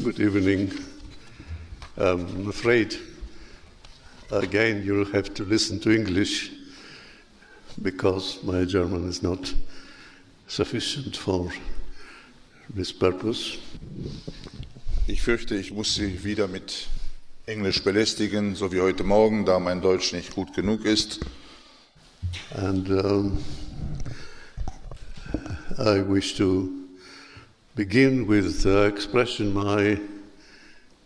Good evening. I'm afraid, again, you'll have to listen to English because my German is not sufficient for this purpose. Ich fürchte, ich muss Sie wieder mit Englisch belästigen, so wie heute Morgen, da mein Deutsch nicht gut genug ist. And I wish to begin with expressing my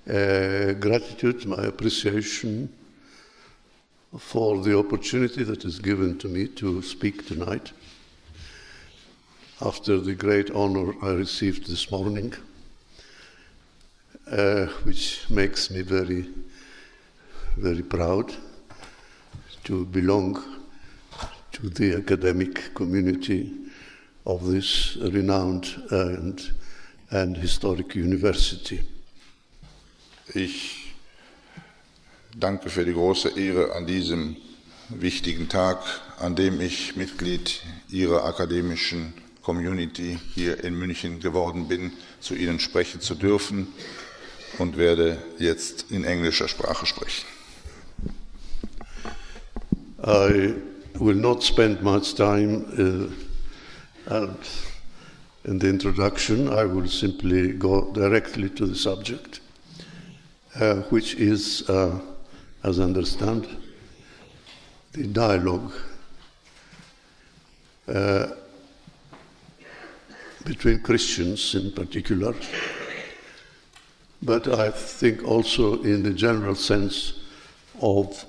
gratitude, my appreciation for the opportunity that is given to me to speak tonight after the great honor I received this morning, which makes me very, very proud to belong to the academic community of this renowned and historic university. Ich danke für die große Ehre an diesem wichtigen Tag, an dem ich Mitglied Ihrer akademischen Community hier in München geworden bin, zu Ihnen sprechen zu dürfen und werde jetzt in englischer Sprache sprechen. I will not spend much time in the introduction. I will simply go directly to the subject, which is, as I understand, the dialogue between Christians in particular, but I think also in the general sense of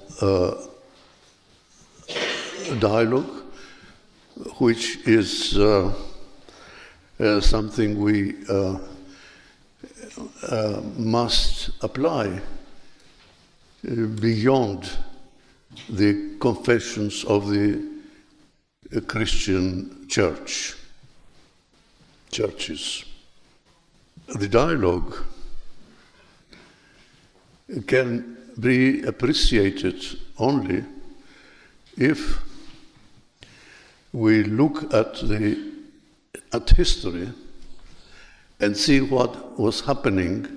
dialogue, which is something we must apply beyond the confessions of the Christian churches. The dialogue can be appreciated only if we look at history and see what was happening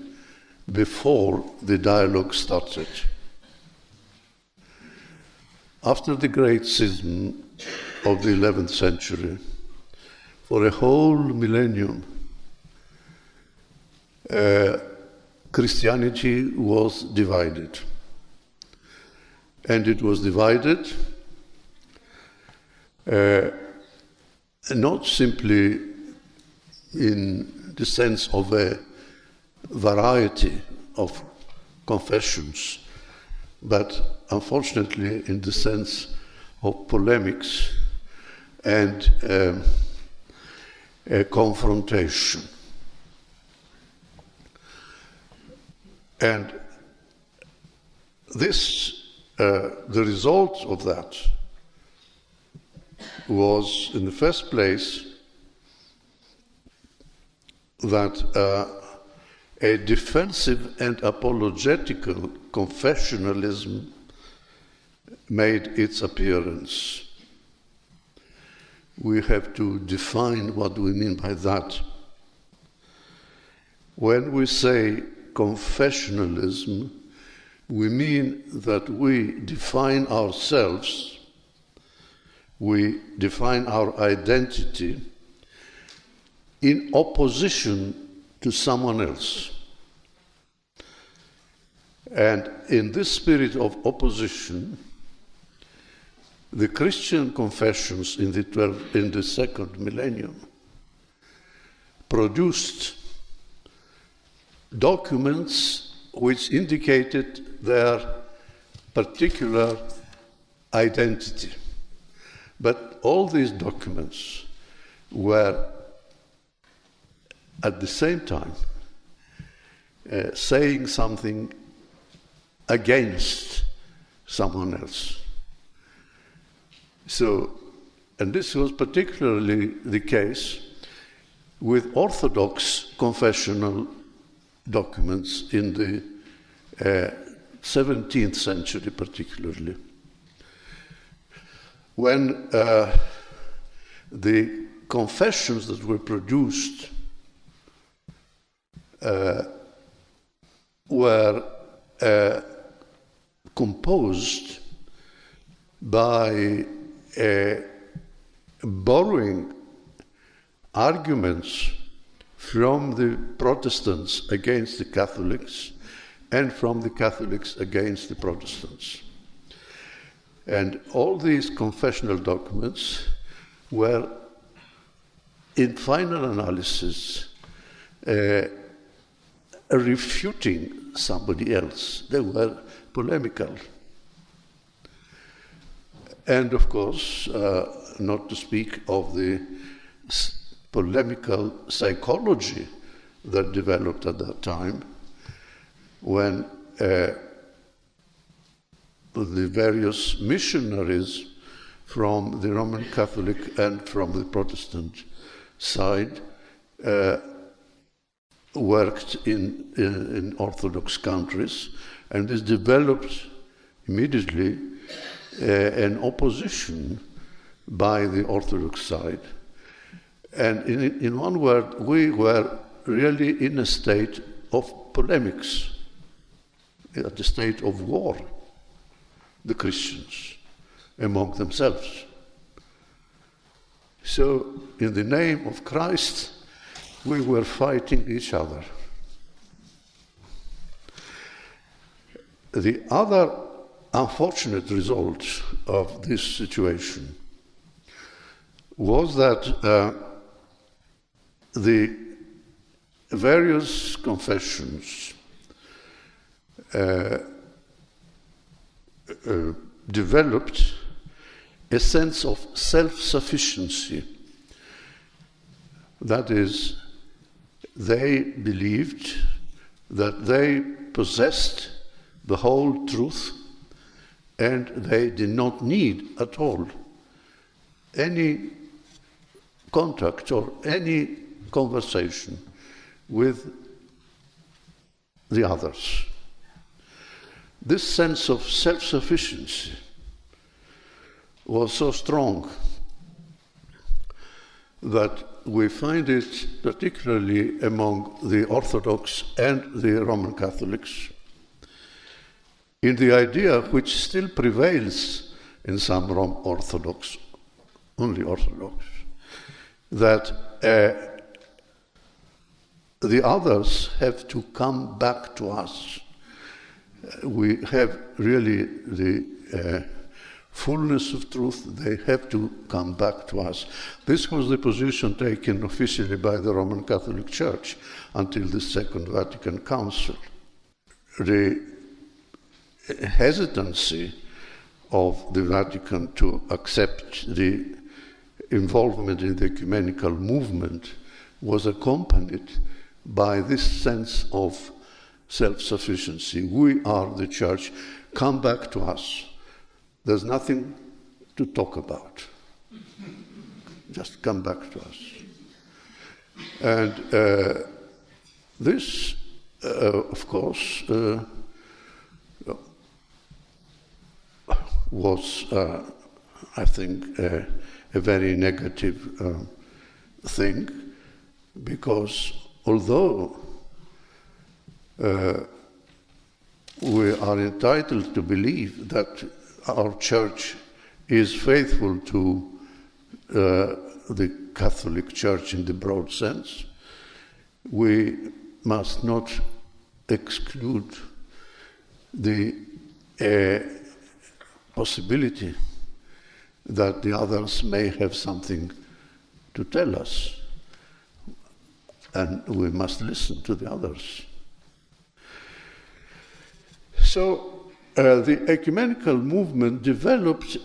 before the dialogue started. After the great schism of the 11th century, for a whole millennium, Christianity was divided. And it was divided not simply in the sense of a variety of confessions, but unfortunately in the sense of polemics and a confrontation. And this, the result of that was, in the first place, that a defensive and apologetical confessionalism made its appearance. We have to define what we mean by that. When we say confessionalism, we mean that we define ourselves, we define our identity in opposition to someone else. And in this spirit of opposition, the Christian confessions in the second millennium produced documents which indicated their particular identity. But all these documents were at the same time saying something against someone else. So, and this was particularly the case with Orthodox confessional documents in the 17th century particularly. When the confessions that were produced were composed by borrowing arguments from the Protestants against the Catholics and from the Catholics against the Protestants. And all these confessional documents were, in final analysis, refuting somebody else. They were polemical. And of course, not to speak of the polemical psychology that developed at that time, when the various missionaries from the Roman Catholic and from the Protestant side worked in Orthodox countries, and this developed immediately an opposition by the Orthodox side. And in one word, we were really in a state of polemics, at a state of war, the Christians, among themselves. So, in the name of Christ, we were fighting each other. The other unfortunate result of this situation was that the various confessions developed a sense of self-sufficiency. That is, they believed that they possessed the whole truth and they did not need at all any contact or any conversation with the others. This sense of self-sufficiency was so strong that we find it particularly among the Orthodox and the Roman Catholics, in the idea which still prevails in some Roman Orthodox, only Orthodox, that the others have to come back to us. We have really the fullness of truth, they have to come back to us. This was the position taken officially by the Roman Catholic Church until the Second Vatican Council. The hesitancy of the Vatican to accept the involvement in the ecumenical movement was accompanied by this sense of self-sufficiency. We are the church, come back to us. There's nothing to talk about. Just come back to us. And this, of course, was, I think, a very negative thing, because although we are entitled to believe that our church is faithful to the Catholic Church in the broad sense, we must not exclude the possibility that the others may have something to tell us, and we must listen to the others. So the ecumenical movement developed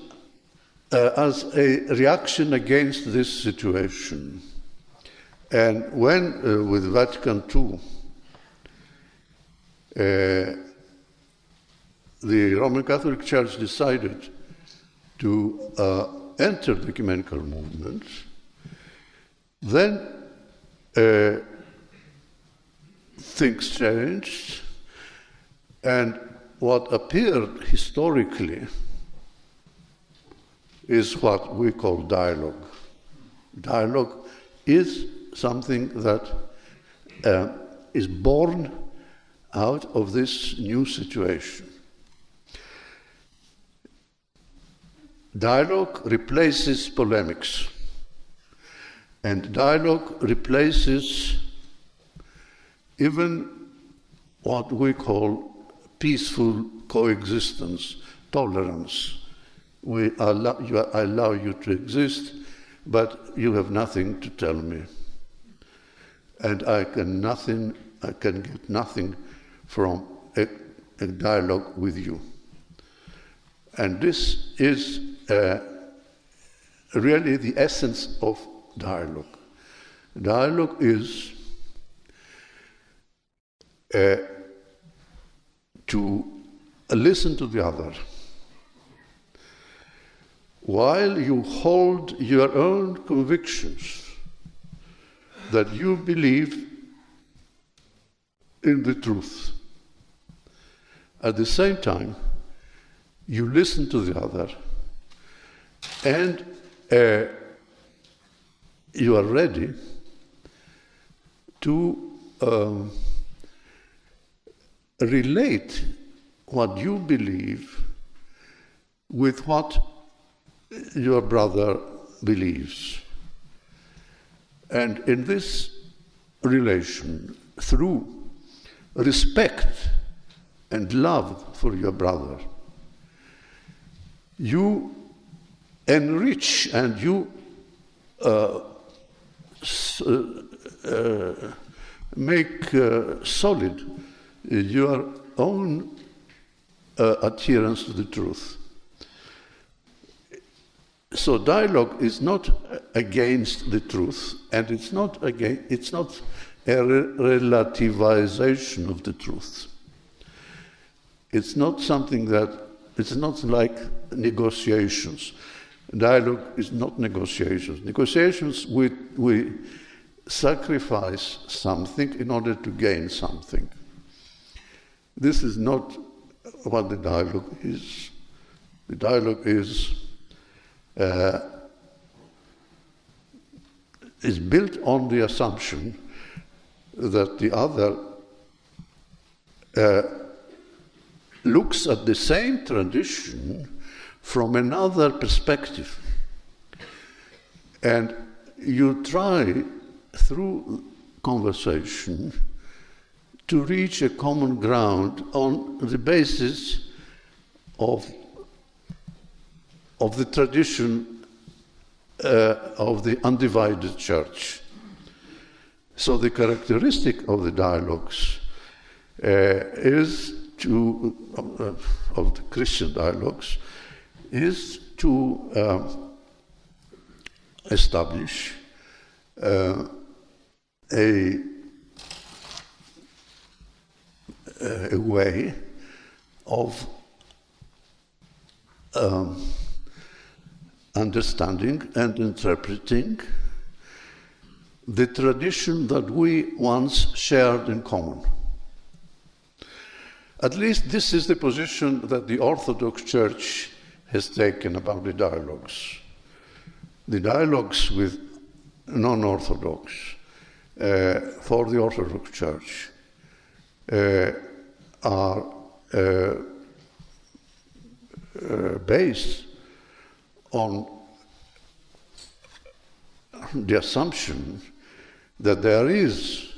as a reaction against this situation. And when, with Vatican II, the Roman Catholic Church decided to enter the ecumenical movement, then things changed, and what appeared historically is what we call dialogue. Dialogue is something that is born out of this new situation. Dialogue replaces polemics, and dialogue replaces even what we call peaceful coexistence, tolerance. I allow you to exist, but you have nothing to tell me. And I can get nothing from a dialogue with you. And this is really the essence of dialogue. Dialogue is to listen to the other while you hold your own convictions that you believe in the truth. At the same time, you listen to the other, and you are ready to relate what you believe with what your brother believes. And in this relation, through respect and love for your brother, you enrich and you make solid your own adherence to the truth. So dialogue is not against the truth, and it's not a relativization of the truth. It's not something it's not like negotiations. Dialogue is not negotiations. Negotiations, we sacrifice something in order to gain something. This is not what the dialogue is. The dialogue is built on the assumption that the other looks at the same tradition from another perspective. And you try, through conversation, to reach a common ground on the basis of the tradition of the undivided church. So the characteristic of the dialogues of the Christian dialogues is to establish a way of understanding and interpreting the tradition that we once shared in common. At least this is the position that the Orthodox Church has taken about the dialogues. The dialogues with non-Orthodox for the Orthodox Church are based on the assumption that there is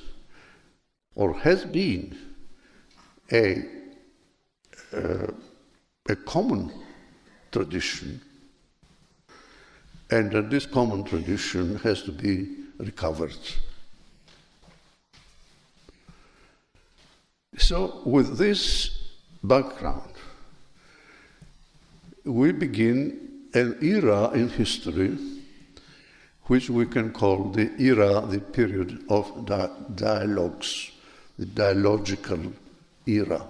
or has been a common tradition, and that this common tradition has to be recovered. So with this background, we begin an era in history which we can call the period of dialogues, the dialogical era.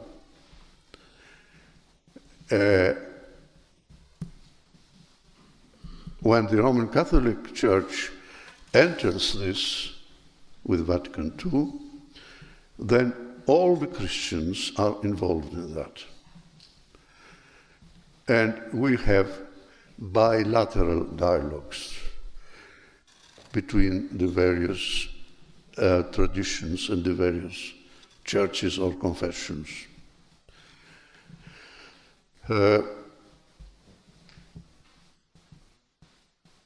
When the Roman Catholic Church enters this with Vatican II, then all the Christians are involved in that. And we have bilateral dialogues between the various traditions and the various churches or confessions.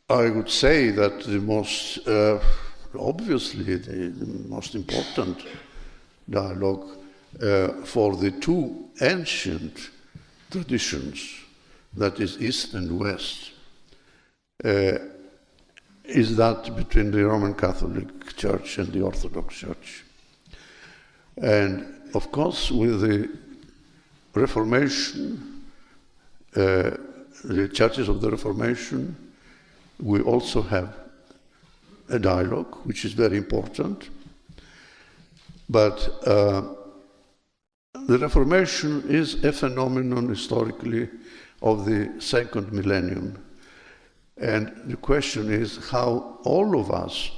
I would say that the most, obviously, the most important dialogue for the two ancient traditions, that is East and West, is that between the Roman Catholic Church and the Orthodox Church. And of course, with the Reformation, the churches of the Reformation, we also have a dialogue, which is very important. But the Reformation is a phenomenon historically of the second millennium. And the question is how all of us,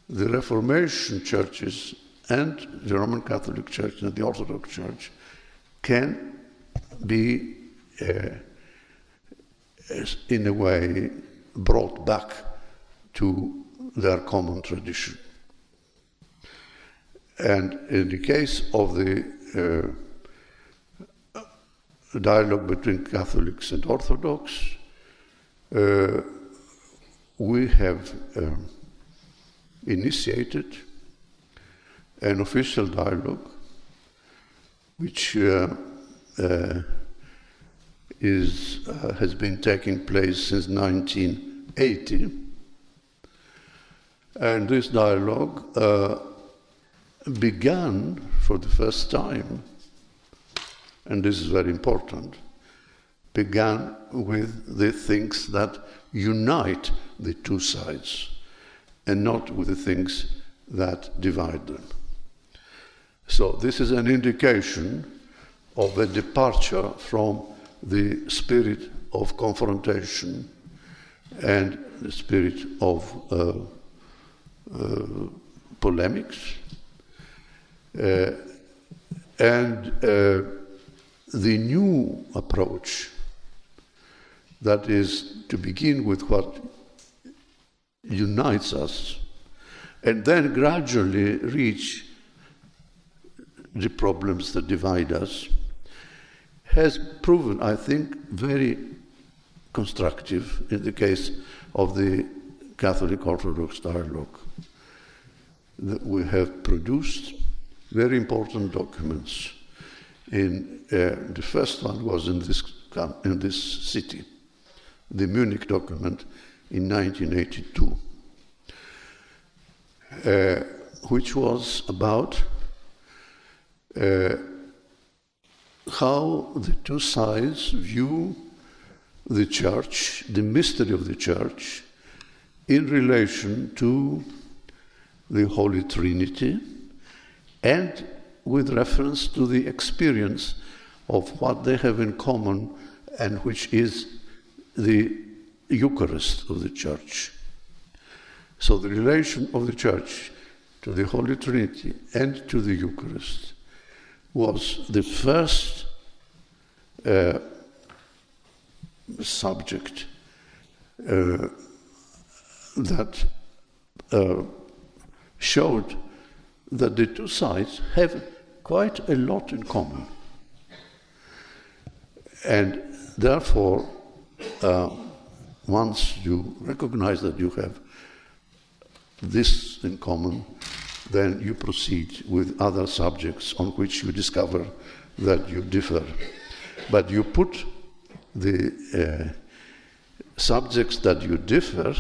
the Reformation churches and the Roman Catholic Church and the Orthodox Church, can be, in a way, brought back to their common tradition. And in the case of the dialogue between Catholics and Orthodox, we have initiated an official dialogue which has been taking place since 1980. And this dialogue began for the first time, and this is very important, began with the things that unite the two sides and not with the things that divide them. So this is an indication of a departure from the spirit of confrontation and the spirit of polemics, and the new approach, that is to begin with what unites us and then gradually reach the problems that divide us, has proven, I think, very constructive in the case of the Catholic Orthodox dialogue. We have produced very important documents. The first one was in this city, the Munich document in 1982, which was about how the two sides view the Church, the mystery of the Church, in relation to the Holy Trinity and with reference to the experience of what they have in common and which is the Eucharist of the Church. So the relation of the Church to the Holy Trinity and to the Eucharist was the first subject that showed that the two sides have quite a lot in common. And therefore, once you recognize that you have this in common, then you proceed with other subjects on which you discover that you differ. But you put the subjects that you differ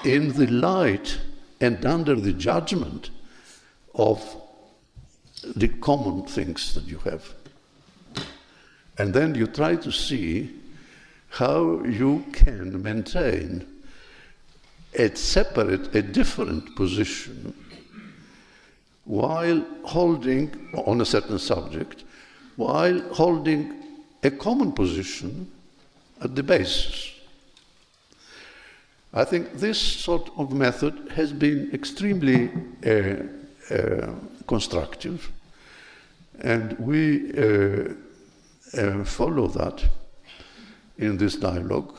in the light and under the judgment of the common things that you have. And then you try to see how you can maintain a different position while holding, on a certain subject, while holding a common position at the basis. I think this sort of method has been extremely constructive, and we follow that in this dialogue.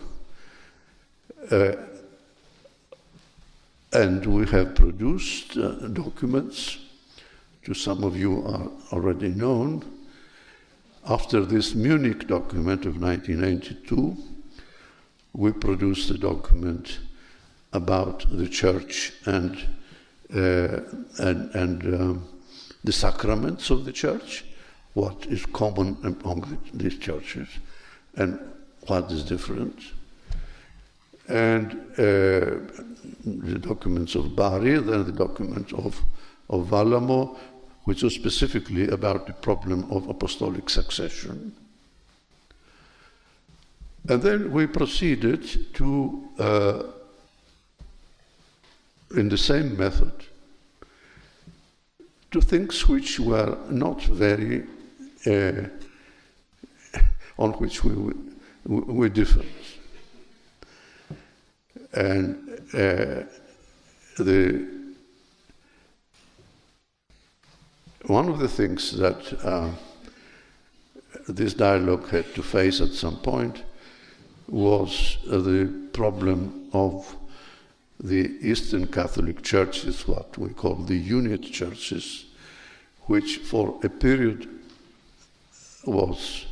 And we have produced documents to some of you are already known. After this Munich document of 1992, we produced a document about the Church and the sacraments of the Church, what is common among these churches, and what is different. And the documents of Bari, then the document of Valamo, which was specifically about the problem of apostolic succession. And then we proceeded to, in the same method, to things which were not very, on which we differed. And one of the things that this dialogue had to face at some point was the problem of the Eastern Catholic churches, what we call the unit churches, which for a period was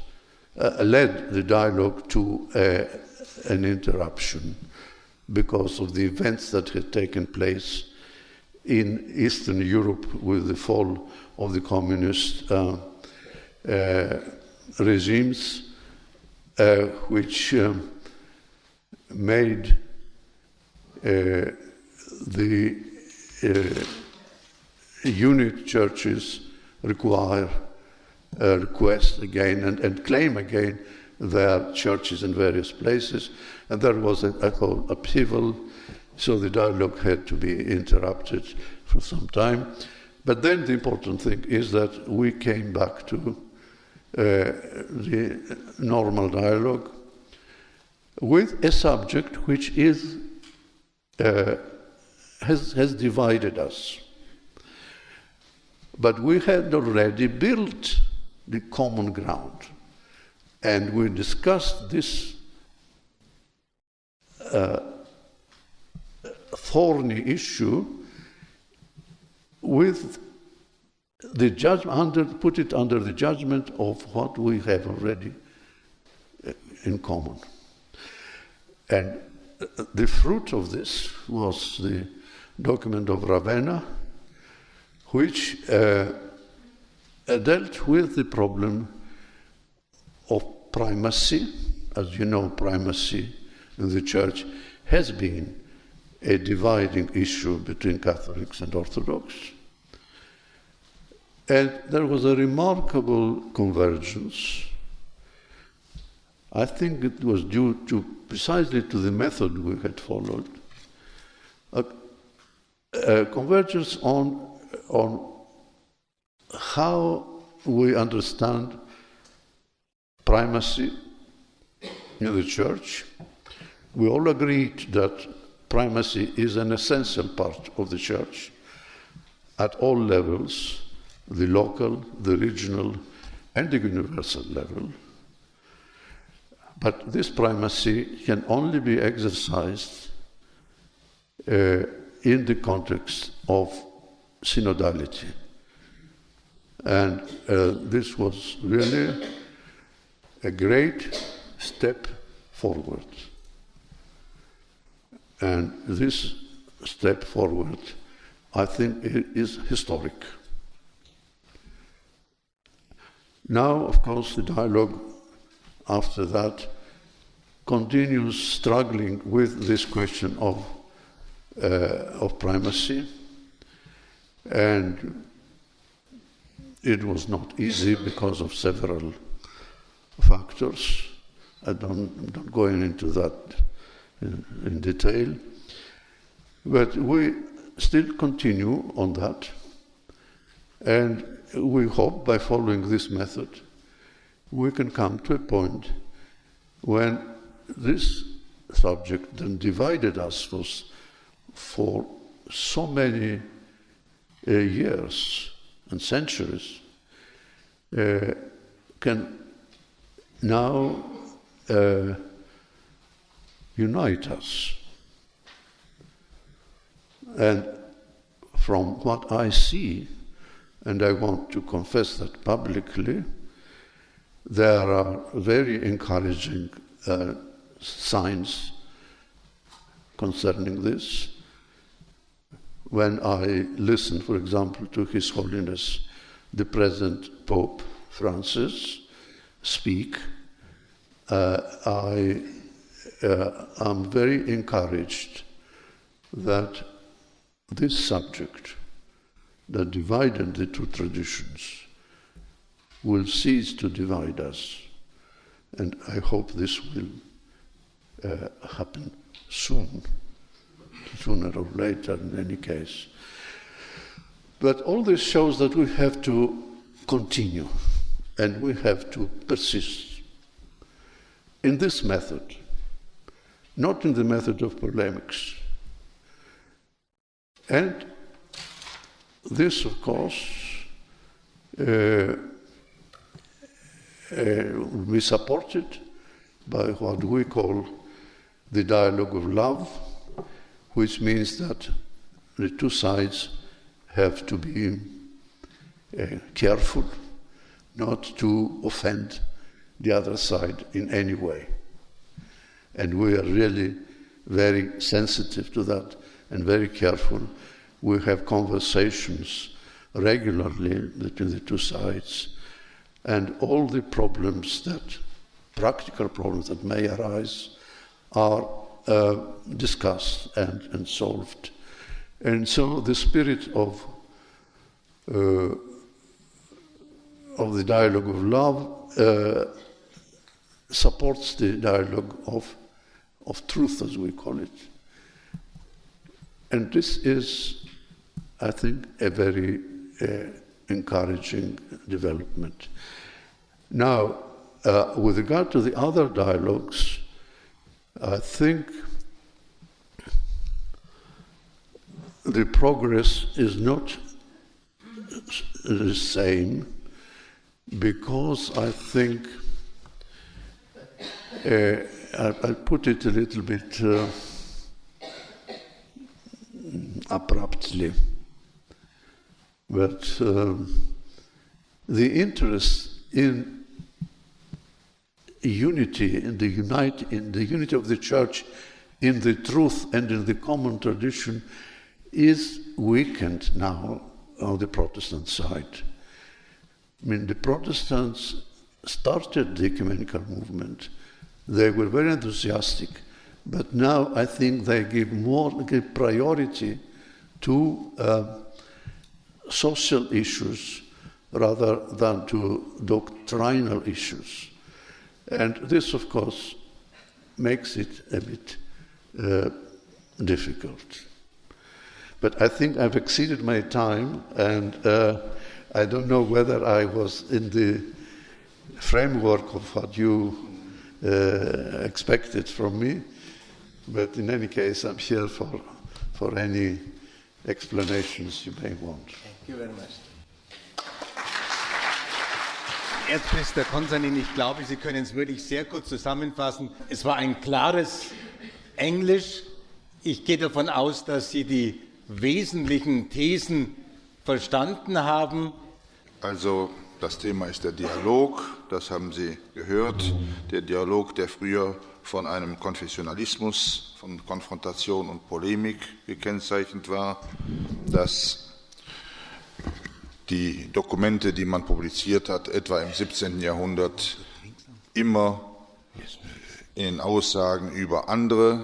led the dialogue to an interruption because of the events that had taken place in Eastern Europe with the fall of the communist regimes, which made the unit churches request again and claim again their churches in various places. And there was a whole upheaval, so the dialogue had to be interrupted for some time. But then the important thing is that we came back to the normal dialogue with a subject which is has divided us. But we had already built the common ground, and we discussed this thorny issue with the judgment, put it under the judgment of what we have already in common. And the fruit of this was the document of Ravenna, which dealt with the problem of primacy. As you know, primacy in the Church has been a dividing issue between Catholics and Orthodox. And there was a remarkable convergence. I think it was due to precisely to the method we had followed. A convergence on how we understand primacy in the Church. We all agreed that primacy is an essential part of the Church at all levels, the local, the regional, and the universal level. But this primacy can only be exercised in the context of synodality. And this was really a great step forward. And this step forward, I think, is historic. Now, of course, the dialogue after that continues struggling with this question of primacy, and it was not easy because of several factors. I don't go into that in detail, but we still continue on that, and we hope by following this method we can come to a point when this subject that divided us for so many years and centuries can now unite us. And from what I see, and I want to confess that publicly, there are very encouraging signs concerning this. When I listen, for example, to His Holiness the present Pope Francis speak, I am very encouraged that this subject that divided the two traditions will cease to divide us. And I hope this will happen soon, sooner or later in any case. But all this shows that we have to continue and we have to persist in this method, not in the method of polemics. And this, of course, will be supported by what we call the dialogue of love, which means that the two sides have to be careful not to offend the other side in any way. And we are really very sensitive to that and very careful. We have conversations regularly between the two sides, and all the problems practical problems that may arise are discussed and solved. And so the spirit of the dialogue of love supports the dialogue of truth, as we call it. And this is, I think, a very encouraging development. Now, with regard to the other dialogues, I think the progress is not the same, because I think, I'll put it a little bit abruptly, but the interest in unity, in the unity of the Church, in the truth and in the common tradition, is weakened now on the Protestant side. I mean, the Protestants started the ecumenical movement. They were very enthusiastic, but now I think they give priority to social issues rather than to doctrinal issues. And this, of course, makes it a bit difficult. But I think I've exceeded my time, and I don't know whether I was in the framework of what you expected from me, but in any case, I'm here for any explanations you may want. Thank you very much. Erzpriester Konstantin, ich glaube, Sie können es wirklich sehr kurz zusammenfassen. Es war ein klares Englisch. Ich gehe davon aus, dass Sie die wesentlichen Thesen verstanden haben. Also das Thema ist der Dialog, das haben Sie gehört. Der Dialog, der früher von einem Konfessionalismus, von Konfrontation und Polemik gekennzeichnet war, dass die Dokumente, die man publiziert hat, etwa im 17. Jahrhundert, immer in Aussagen über andere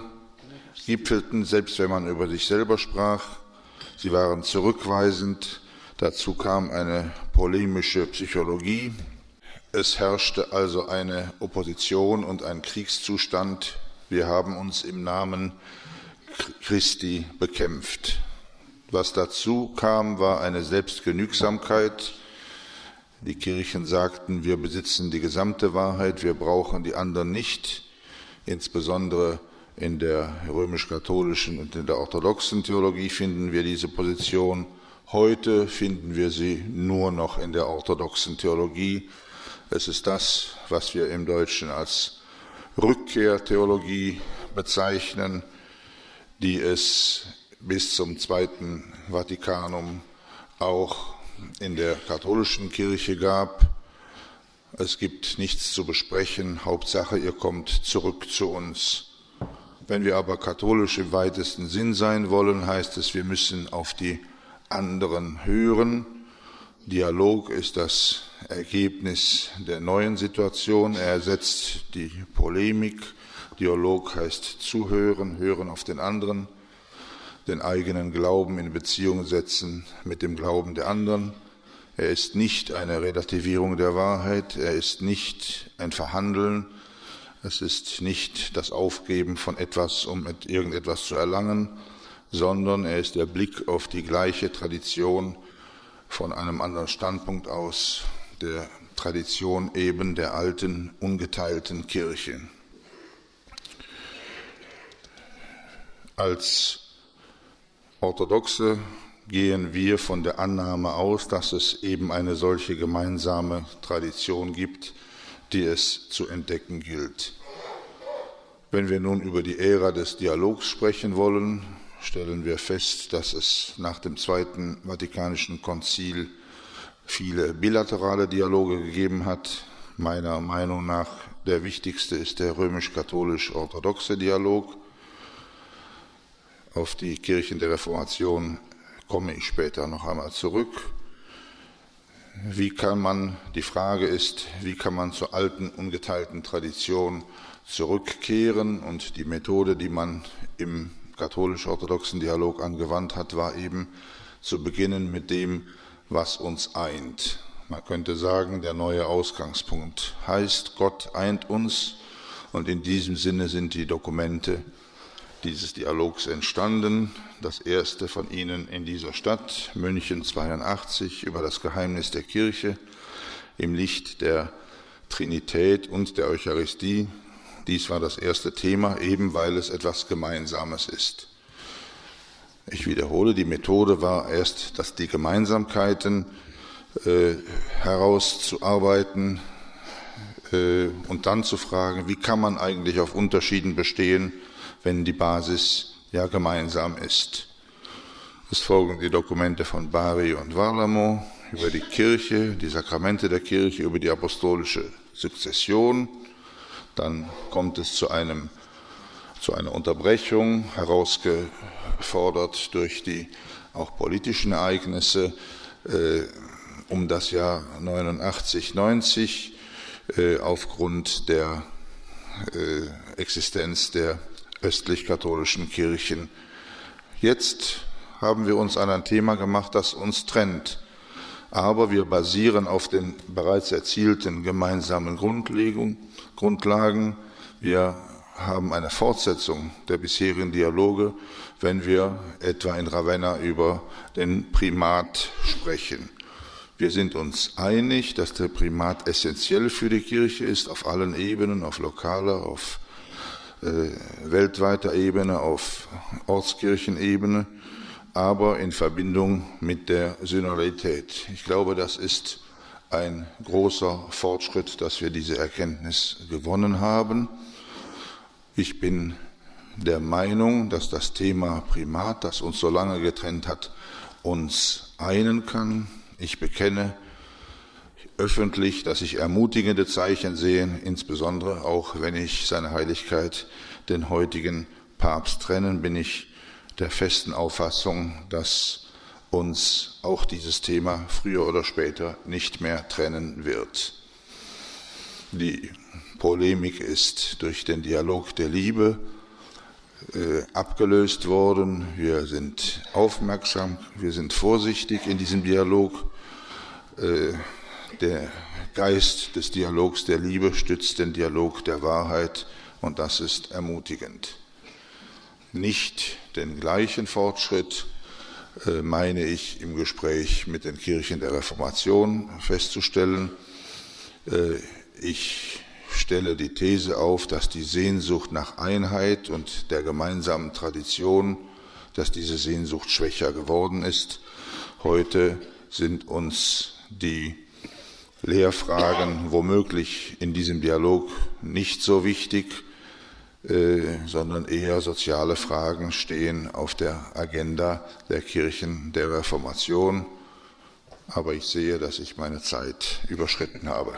gipfelten, selbst wenn man über sich selber sprach. Sie waren zurückweisend. Dazu kam eine polemische Psychologie. Es herrschte also eine Opposition und ein Kriegszustand. Wir haben uns im Namen Christi bekämpft. Was dazu kam, war eine Selbstgenügsamkeit. Die Kirchen sagten, wir besitzen die gesamte Wahrheit, wir brauchen die anderen nicht. Insbesondere in der römisch-katholischen und in der orthodoxen Theologie finden wir diese Position. Heute finden wir sie nur noch in der orthodoxen Theologie. Es ist das, was wir im Deutschen als Rückkehrtheologie bezeichnen, die es bis zum Zweiten Vatikanum auch in der katholischen Kirche gab: Es gibt nichts zu besprechen, Hauptsache ihr kommt zurück zu uns. Wenn wir aber katholisch im weitesten Sinn sein wollen, heißt es, wir müssen auf die anderen hören. Dialog ist das Ergebnis der neuen Situation. Er ersetzt die Polemik. Dialog heißt zuhören, hören auf den anderen, den eigenen Glauben in Beziehung setzen mit dem Glauben der anderen. Er ist nicht eine Relativierung der Wahrheit, er ist nicht ein Verhandeln, es ist nicht das Aufgeben von etwas, um irgendetwas zu erlangen, sondern er ist der Blick auf die gleiche Tradition von einem anderen Standpunkt aus, der Tradition eben der alten, ungeteilten Kirche. Als Orthodoxe gehen wir von der Annahme aus, dass es eben eine solche gemeinsame Tradition gibt, die es zu entdecken gilt. Wenn wir nun über die Ära des Dialogs sprechen wollen, stellen wir fest, dass es nach dem Zweiten Vatikanischen Konzil viele bilaterale Dialoge gegeben hat. Meiner Meinung nach der wichtigste ist der römisch-katholisch-orthodoxe Dialog. Auf die Kirchen der Reformation komme ich später noch einmal zurück. Die Frage ist, wie kann man zur alten, ungeteilten Tradition zurückkehren? Und die Methode, die man im katholisch-orthodoxen Dialog angewandt hat, war eben zu beginnen mit dem, was uns eint. Man könnte sagen, der neue Ausgangspunkt heißt, Gott eint uns, und in diesem Sinne sind die Dokumente dieses Dialogs entstanden. Das erste von ihnen in dieser Stadt, München 82, über das Geheimnis der Kirche im Licht der Trinität und der Eucharistie. Dies war das erste Thema, eben weil es etwas Gemeinsames ist. Ich wiederhole, die Methode war erst, die Gemeinsamkeiten herauszuarbeiten und dann zu fragen, wie kann man eigentlich auf Unterschieden bestehen, wenn die Basis ja gemeinsam ist. Es folgen die Dokumente von Bari und Varlamo über die Kirche, die Sakramente der Kirche, über die apostolische Sukzession. Dann kommt es zu einer Unterbrechung, herausgefordert durch die auch politischen Ereignisse um das Jahr 89, 90 aufgrund der Existenz der östlich-katholischen Kirchen. Jetzt haben wir uns an ein Thema gemacht, das uns trennt. Aber wir basieren auf den bereits erzielten gemeinsamen Grundlagen. Wir haben eine Fortsetzung der bisherigen Dialoge, wenn wir etwa in Ravenna über den Primat sprechen. Wir sind uns einig, dass der Primat essentiell für die Kirche ist, auf allen Ebenen, auf lokaler, auf weltweiter Ebene, auf Ortskirchenebene, aber in Verbindung mit der Synodalität. Ich glaube, das ist ein großer Fortschritt, dass wir diese Erkenntnis gewonnen haben. Ich bin der Meinung, dass das Thema Primat, das uns so lange getrennt hat, uns einen kann. Ich bekenne öffentlich, dass ich ermutigende Zeichen sehe, insbesondere auch wenn ich seine Heiligkeit, den heutigen Papst, trennen, bin ich der festen Auffassung, dass uns auch dieses Thema früher oder später nicht mehr trennen wird. Die Polemik ist durch den Dialog der Liebe abgelöst worden. Wir sind aufmerksam, wir sind vorsichtig in diesem Dialog. Der Geist des Dialogs der Liebe stützt den Dialog der Wahrheit, und das ist ermutigend. Nicht den gleichen Fortschritt meine ich im Gespräch mit den Kirchen der Reformation festzustellen. Ich stelle die These auf, dass die Sehnsucht nach Einheit und der gemeinsamen Tradition, dass diese Sehnsucht schwächer geworden ist. Heute sind uns die Lehrfragen womöglich in diesem Dialog nicht so wichtig, sondern eher soziale Fragen stehen auf der Agenda der Kirchen der Reformation. aber ich sehe, dass ich meine Zeit überschritten habe.